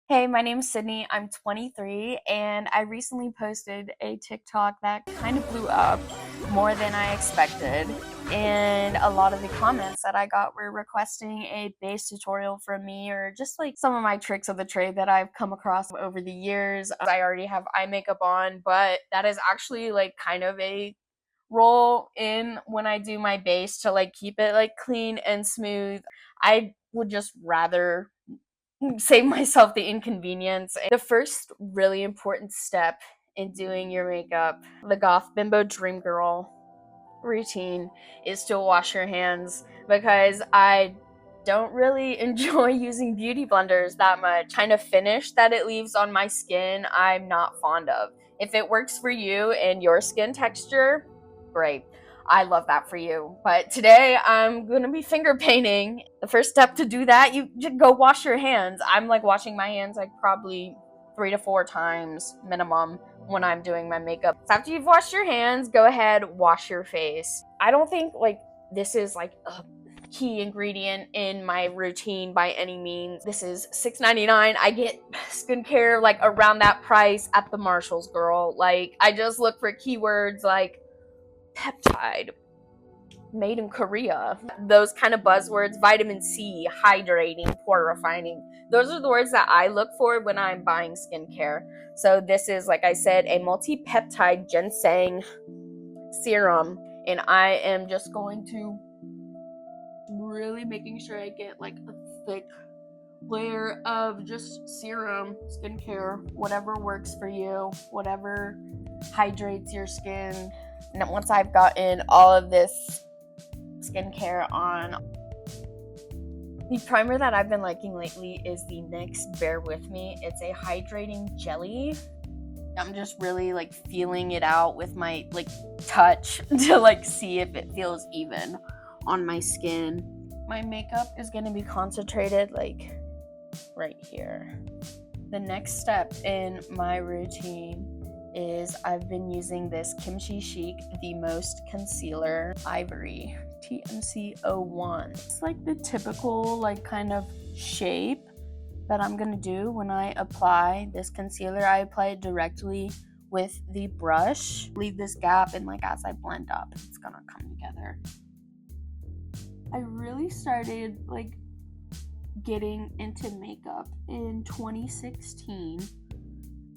Hey, my name's Sydney. I'm 23 and I recently posted a TikTok that kind of blew up more than I expected. And a lot of the comments that I got were requesting a base tutorial from me or just like some of my tricks of the trade that I've come across over the years. I already have eye makeup on, but that is actually like kind of a role in when I do my base to like keep it like clean and smooth. I would just rather save myself the inconvenience. The first really important step in doing your makeup, the goth bimbo dream girl routine, is to wash your hands, because I don't really enjoy using beauty blenders that much. Kind of finish that it leaves on my skin, I'm not fond of. If it works for you and your skin texture, great. I love that for you. But today I'm gonna be finger painting. The first step to do that, you just go wash your hands. I'm like washing my hands like probably 3 to 4 times minimum when I'm doing my makeup. So after you've washed your hands, go ahead, wash your face. I don't think like this is like a key ingredient in my routine by any means. This is $6.99. I get skincare like around that price at the Marshalls, girl. Like I just look for keywords like peptide, made in Korea, those kind of buzzwords, vitamin C, hydrating, pore refining. Those are the words that I look for when I'm buying skincare. So this is, like I said, a multi-peptide ginseng serum, and I am just going to really making sure I get like a thick layer of just serum, skincare, whatever works for you, whatever hydrates your skin. And once I've gotten all of this skincare on, the primer that I've been liking lately is the NYX Bear With Me. It's a hydrating jelly. I'm just really like feeling it out with my like touch to like see if it feels even on my skin. My makeup is going to be concentrated like right here. The next step in my routine is I've been using this KimChi Chic The Most Concealer Ivory TMC01. It's like the typical like kind of shape that I'm gonna do when I apply this concealer. I apply it directly with the brush. Leave this gap, and like as I blend up, it's gonna come together. I really started like getting into makeup in 2016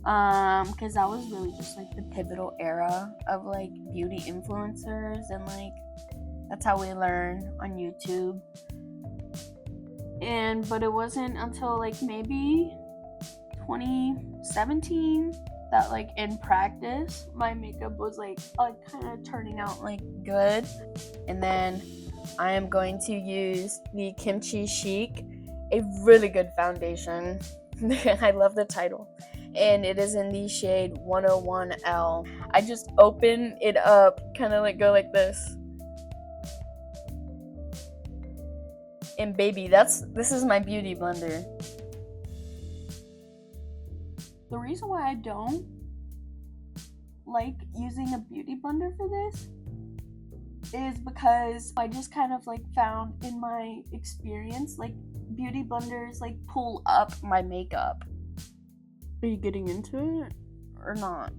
because that was really just like the pivotal era of like beauty influencers, and like that's how we learn on YouTube. But it wasn't until like maybe 2017 that like in practice my makeup was like kind of turning out like good. And then I am going to use the KimChi Chic, a really good foundation. I love the title. And it is in the shade 101L. I just open it up, kind of like go like this. And baby, this is my beauty blender. The reason why I don't like using a beauty blender for this is because I just kind of like found in my experience like beauty blenders like pull up my makeup. Are you getting into it or not?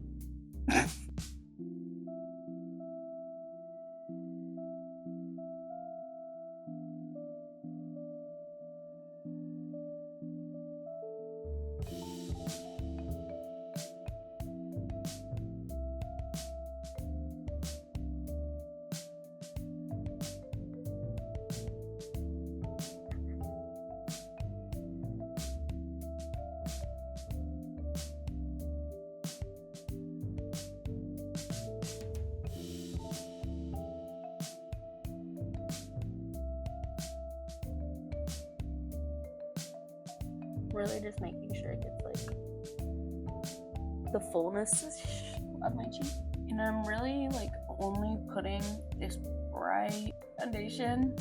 Really just making sure it gets like the fullness of my cheek. And I'm really like only putting this bright foundation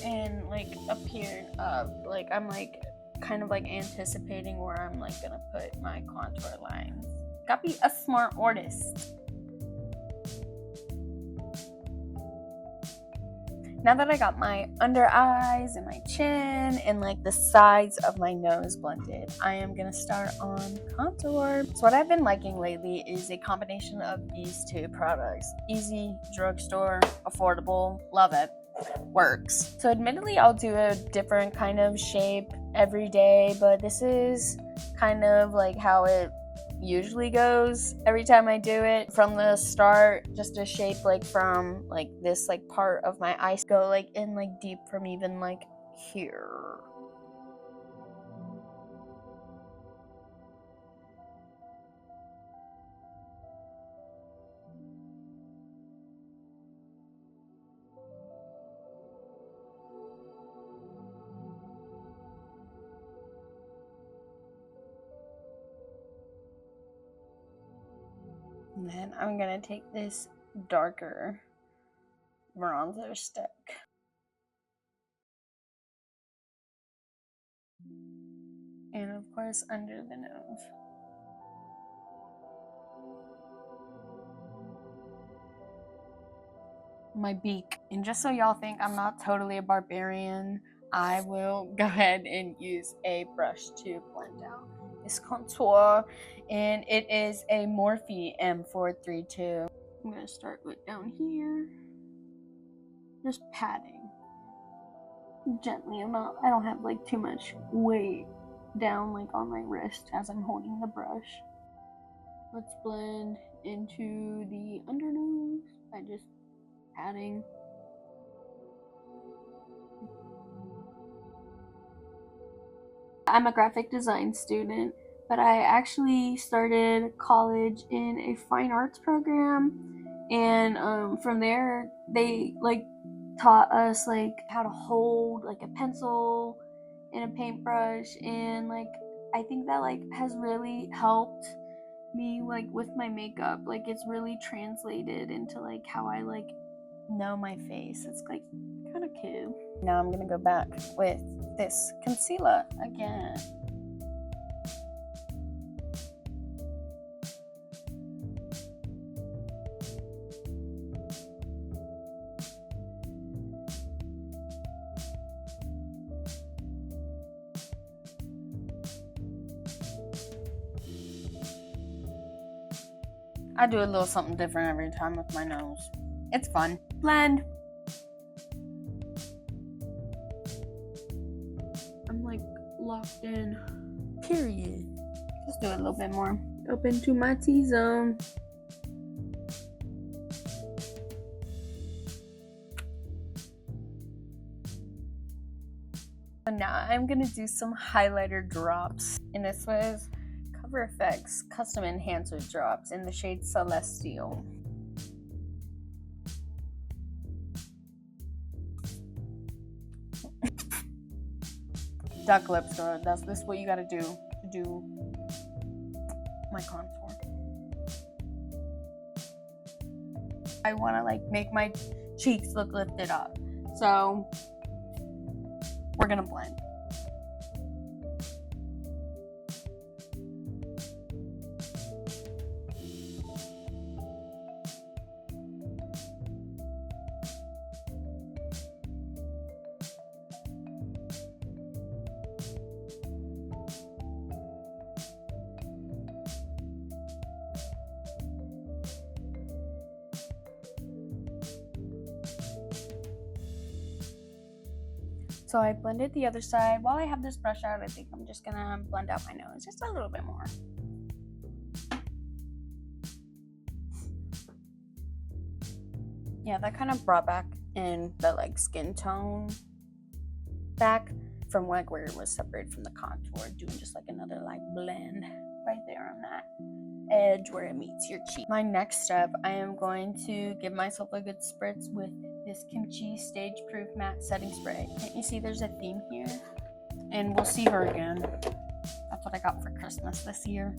and like up here and up. Like I'm like kind of like anticipating where I'm like gonna put my contour lines. Gotta be a smart artist. Now that I got my under eyes and my chin and like the sides of my nose blended, I am gonna start on contour. So what I've been liking lately is a combination of these two products. Easy, drugstore, affordable, love it, works. So admittedly, I'll do a different kind of shape every day, but this is kind of like how it usually goes every time I do it. From the start, just a shape like from like this like part of my eyes, go like in like deep from even like here. And then I'm gonna take this darker bronzer stick. And of course under the nose. My beak. And just so y'all think I'm not totally a barbarian, I will go ahead and use a brush to blend out this contour, and it is a Morphe M432. I'm gonna start with down here, just patting gently. I don't have like too much weight down like on my wrist as I'm holding the brush. Let's blend into the undernose by just patting. I'm a graphic design student, but I actually started college in a fine arts program, and from there they like taught us like how to hold like a pencil and a paintbrush, and like I think that like has really helped me like with my makeup. Like it's really translated into like how I like know my face. It's like kind of cute. Now I'm gonna go back with this concealer again. I do a little something different every time with my nose. It's fun. Blend. I'm like locked in. Period. Just do it a little bit more. Up into my T-zone. So now I'm gonna do some highlighter drops, and this was Cover Effects Custom Enhancer Drops in the shade Celestial. Duck lips, girl. This what you gotta do to do my contour. I wanna like make my cheeks look lifted up. So we're gonna blend. So I blended the other side. While I have this brush out, I think I'm just gonna blend out my nose just a little bit more. Yeah, that kind of brought back in the like skin tone back from like where it was separated from the contour, doing just like another like blend right there on that edge where it meets your cheek. My next step, I am going to give myself a good spritz with this KimChi Stage Proof Matte Setting Spray. Can't you see there's a theme here? And we'll see her again. That's what I got for Christmas this year.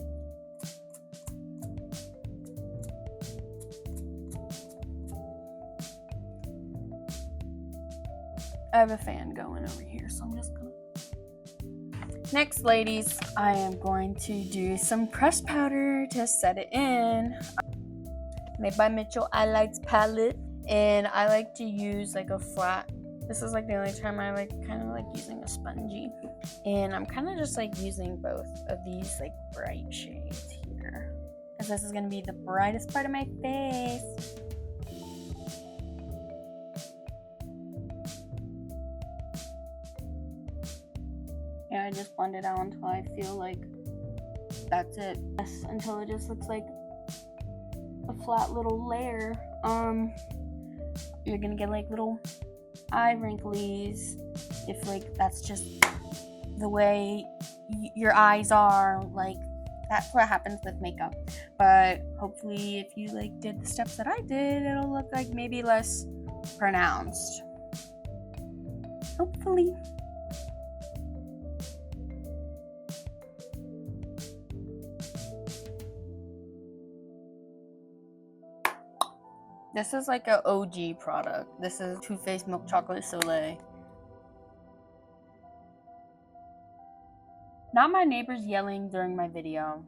I have a fan going over here, so I'm just gonna... Next, ladies, I am going to do some pressed powder to set it in. Made by Mitchell Eyelights palette, and I like to use like a flat This is like the only time I like kind of like using a spongy. And I'm kind of just like using both of these like bright shades here, because this is going to be the brightest part of my face. Yeah, I just blend it out until I feel like that's it. Yes, until it just looks like a flat little layer. You're gonna get like little eye wrinklies if like that's just the way your eyes are. Like that's what happens with makeup. But hopefully if you like did the steps that I did, it'll look like maybe less pronounced. Hopefully. This is like an OG product. This is Too Faced Milk Chocolate Soleil. Not my neighbors yelling during my video.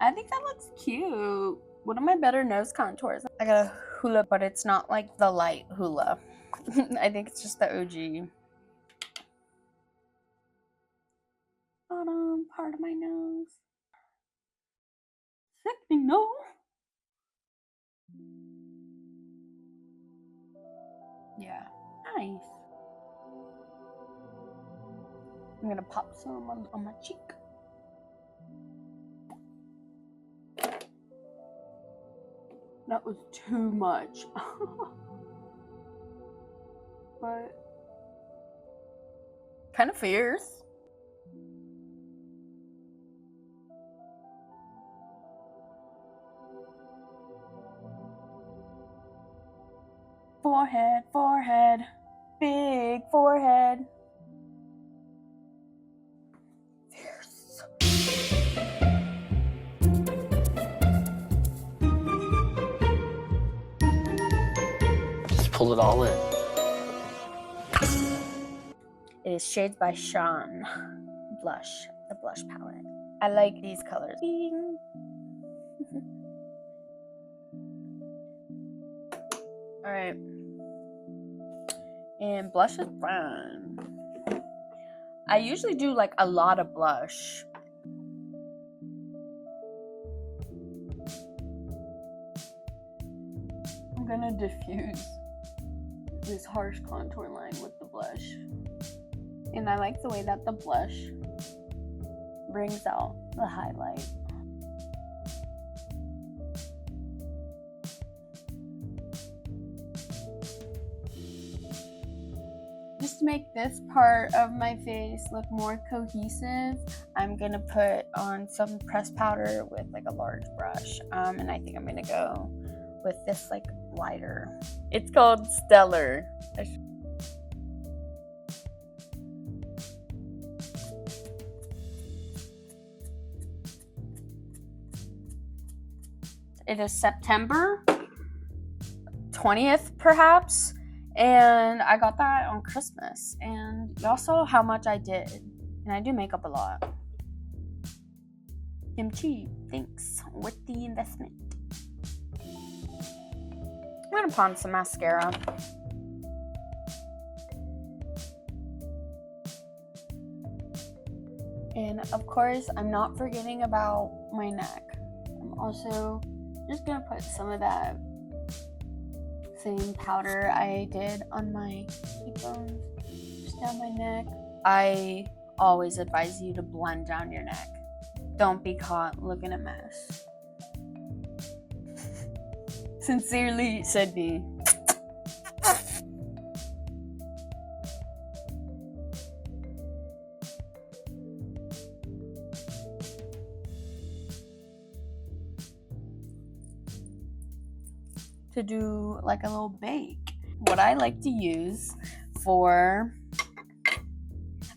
I think that looks cute. One of my better nose contours. I got a hula, but it's not like the light hula. I think it's just the OG. Bottom part of my nose. Sickening, no. Yeah, nice. I'm gonna pop some on my cheek. That was too much. But kind of fierce. Forehead, forehead, big forehead. Fierce. Just pull it all in. It is Shades by Shan Blush, the blush palette. I like these colors. Alright. And blush is fun. I usually do like a lot of blush. I'm gonna diffuse this harsh contour line with the blush. And I like the way that the blush brings out the highlight. Just to make this part of my face look more cohesive, I'm gonna put on some pressed powder with like a large brush. And I think I'm gonna go with this like lighter. It's called Stellar. It is September 20th, perhaps. And I got that on Christmas. And y'all saw how much I did. And I do makeup a lot. KimChi, thanks with the investment. I'm gonna put on some mascara. And of course, I'm not forgetting about my neck. I'm also just gonna put some of that same powder I did on my cheekbones, just down my neck. I always advise you to blend down your neck. Don't be caught looking a mess. Sincerely, Sydney. To do like a little bake. What I like to use for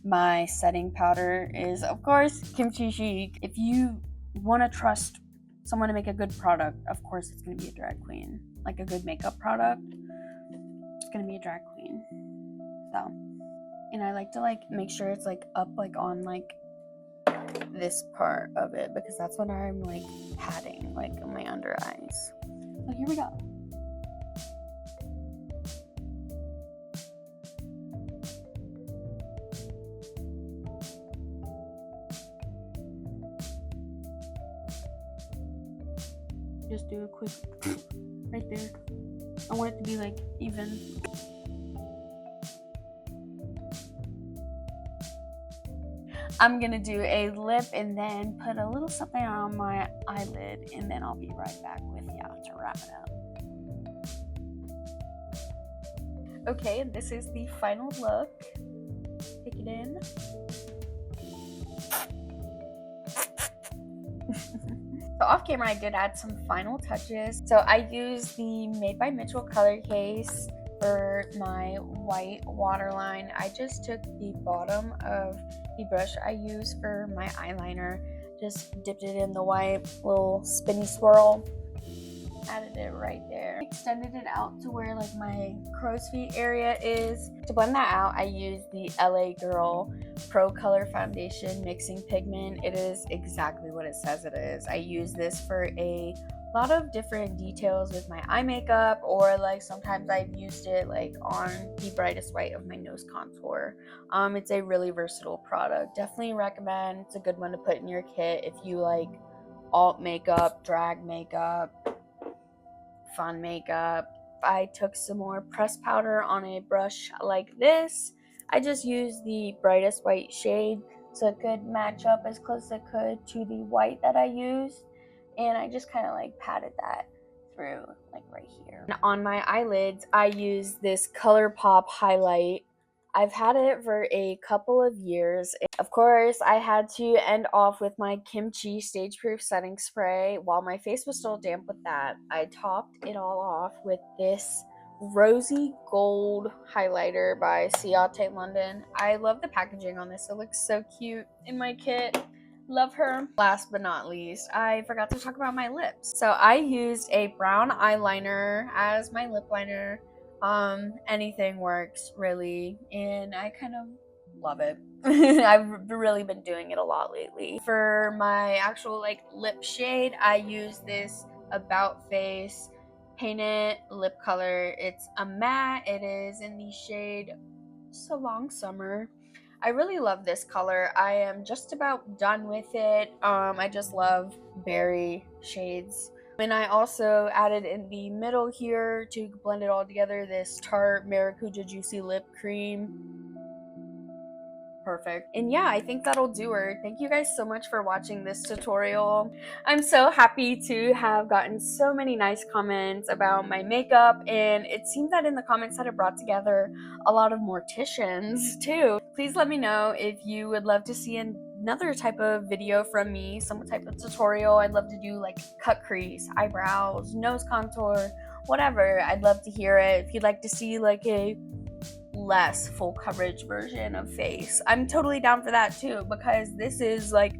my setting powder is, of course, KimChi Chic. If you want to trust someone to make a good product, of course it's going to be a drag queen. Like a good makeup product, it's going to be a drag queen. So, and I like to like make sure it's like up like on like this part of it because that's what I'm like patting, like on my under eyes. So here we go. Just do a quick right there. I want it to be like even. I'm gonna do a lip and then put a little something on my eyelid, and then I'll be right back with you to wrap it up. Okay, this is the final look. Take it in. So off camera, I did add some final touches. So I used the Made by Mitchell color case for my white waterline. I just took the bottom of the brush I use for my eyeliner, just dipped it in the white, little spinny swirl, added it right there. Extended it out to where like my crow's feet area is. To blend that out, I used the LA Girl Pro Color Foundation Mixing Pigment. It is exactly what it says it is. I use this for a lot of different details with my eye makeup, or like sometimes I've used it like on the brightest white of my nose contour. It's a really versatile product. Definitely recommend. It's a good one to put in your kit if you like alt makeup, drag makeup, fun makeup. I took some more pressed powder on a brush like this. I just used the brightest white shade so it could match up as close as it could to the white that I used. And I just kind of like patted that through like right here. And on my eyelids, I use this ColourPop highlight. I've had it for a couple of years. Of course, I had to end off with my KimChi Stage Proof Setting Spray. While my face was still damp with that, I topped it all off with this rosy gold highlighter by Ciaté London. I love the packaging on this. It looks so cute in my kit. Love her. Last but not least, I forgot to talk about my lips. So I used a brown eyeliner as my lip liner. Anything works really, and I kind of love it. I've really been doing it a lot lately. For my actual like lip shade, I use this About Face Painted lip color. It's a matte. It is in the shade So Long Summer. I really love this color. I am just about done with it. I just love berry shades. And I also added in the middle here to blend it all together this Tarte Maracuja Juicy Lip Cream. Perfect. And yeah, I think that'll do her. Thank you guys so much for watching this tutorial. I'm so happy to have gotten so many nice comments about my makeup, and it seems that in the comments that it brought together a lot of morticians too. Please let me know if you would love to see another type of video from me, some type of tutorial. I'd love to do like cut crease, eyebrows, nose contour, whatever. I'd love to hear it. If you'd like to see like a less full coverage version of face, I'm totally down for that too, because this is like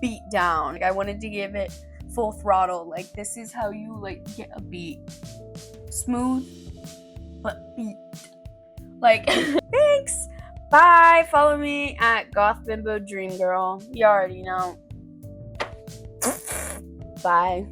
beat down. Like, I wanted to give it full throttle. Like, this is how you like get a beat. Smooth but beat. Like thanks. Bye. Follow me at Goth Bimbo Dream Girl. You already know. Bye.